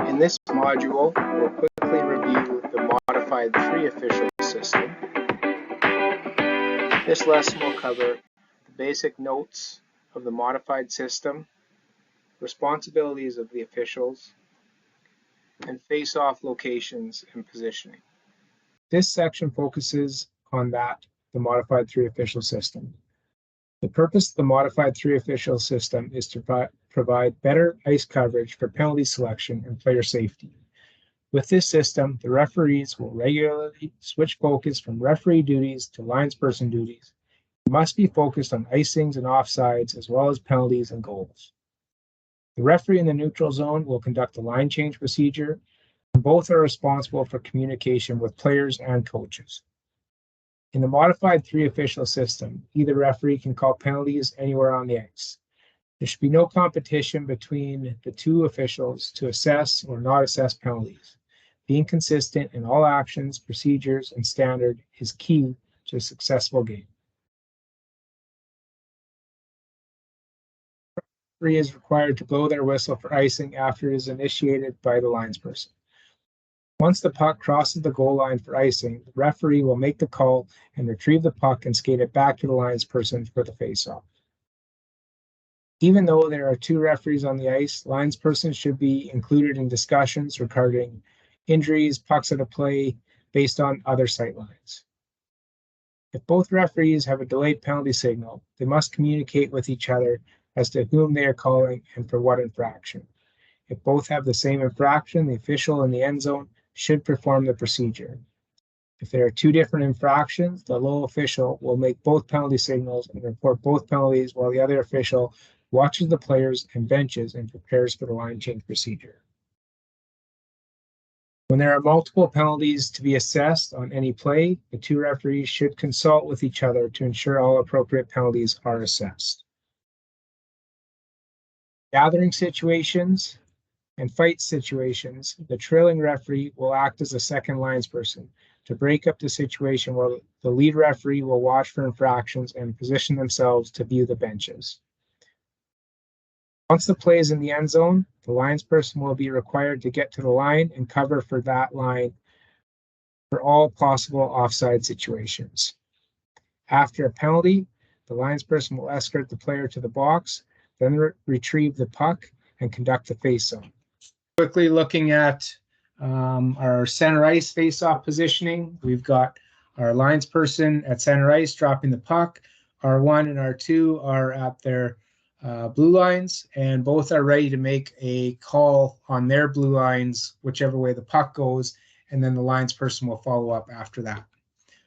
In this module, we'll quickly review the modified 3-official system. This lesson will cover the basic notes of the modified system, responsibilities of the officials, and face-off locations and positioning. This section focuses on the modified 3-official system. The purpose of the modified 3-official system is to provide better ice coverage for penalty selection and player safety. With this system, the referees will regularly switch focus from referee duties to linesperson duties. They must be focused on icings and offsides, as well as penalties and goals. The referee in the neutral zone will conduct a line change procedure, and both are responsible for communication with players and coaches. In the modified 3-official system, either referee can call penalties anywhere on the ice. There should be no competition between the two officials to assess or not assess penalties. Being consistent in all actions, procedures, and standard is key to a successful game. The referee is required to blow their whistle for icing after it is initiated by the linesperson. Once the puck crosses the goal line for icing, the referee will make the call and retrieve the puck and skate it back to the linesperson for the faceoff. Even though there are two referees on the ice, linespersons should be included in discussions regarding injuries, pucks out of play, based on other sight lines. If both referees have a delayed penalty signal, they must communicate with each other as to whom they are calling and for what infraction. If both have the same infraction, the official in the end zone should perform the procedure. If there are two different infractions, the low official will make both penalty signals and report both penalties, while the other official watches the players and benches and prepares for the line change procedure. When there are multiple penalties to be assessed on any play, the two referees should consult with each other to ensure all appropriate penalties are assessed. Gathering situations and fight situations, the trailing referee will act as a second linesperson to break up the situation where the lead referee will watch for infractions and position themselves to view the benches. Once the play is in the end zone, the linesperson will be required to get to the line and cover for that line for all possible offside situations. After a penalty, the linesperson will escort the player to the box, then retrieve the puck and conduct the face-off. Quickly looking at our center ice face-off positioning, we've got our linesperson at center ice dropping the puck. R1 and R2 are at their blue lines, and both are ready to make a call on their blue lines, whichever way the puck goes, and then the linesperson will follow up after that.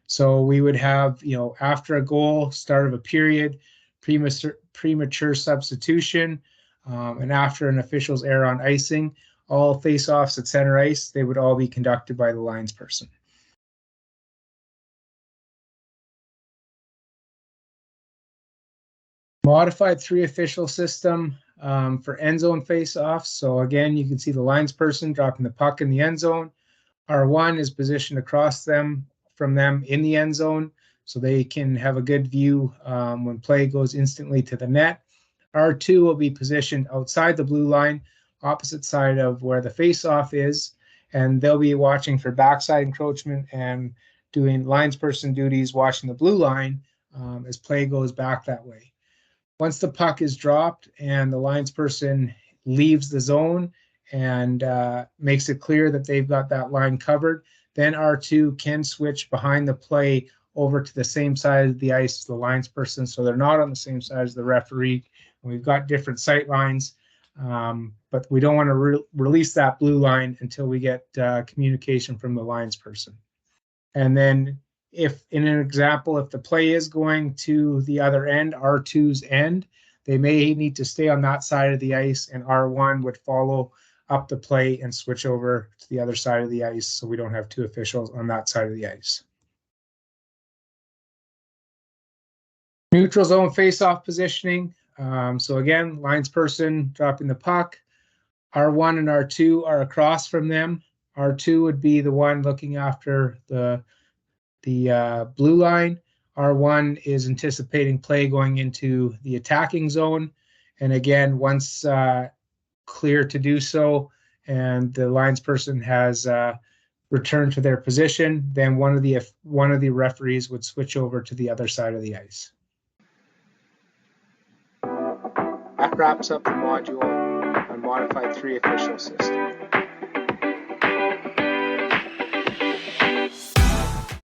So we would have, after a goal, start of a period, premature substitution, and after an official's error on icing, all face-offs at center ice, they would all be conducted by the linesperson. Modified 3-official system for end zone face-offs. So again, you can see the linesperson dropping the puck in the end zone. R1 is positioned across from them in the end zone, so they can have a good view when play goes instantly to the net. R2 will be positioned outside the blue line, opposite side of where the face-off is, and they'll be watching for backside encroachment and doing linesperson duties, watching the blue line as play goes back that way. Once the puck is dropped and the linesperson leaves the zone and makes it clear that they've got that line covered, then R2 can switch behind the play over to the same side of the ice as the linesperson, so they're not on the same side as the referee. We've got different sight lines, but we don't want to release that blue line until we get communication from the linesperson. And then if, in an example, if the play is going to the other end, R2's end, they may need to stay on that side of the ice, and R1 would follow up the play and switch over to the other side of the ice, so we don't have two officials on that side of the ice. Neutral zone face-off positioning. So again, linesperson dropping the puck. R1 and R2 are across from them. R2 would be the one looking after the blue line. R1 is anticipating play going into the attacking zone. And again, once clear to do so and the linesperson has returned to their position, then one of the referees would switch over to the other side of the ice. That wraps up the module on modified 3 official system.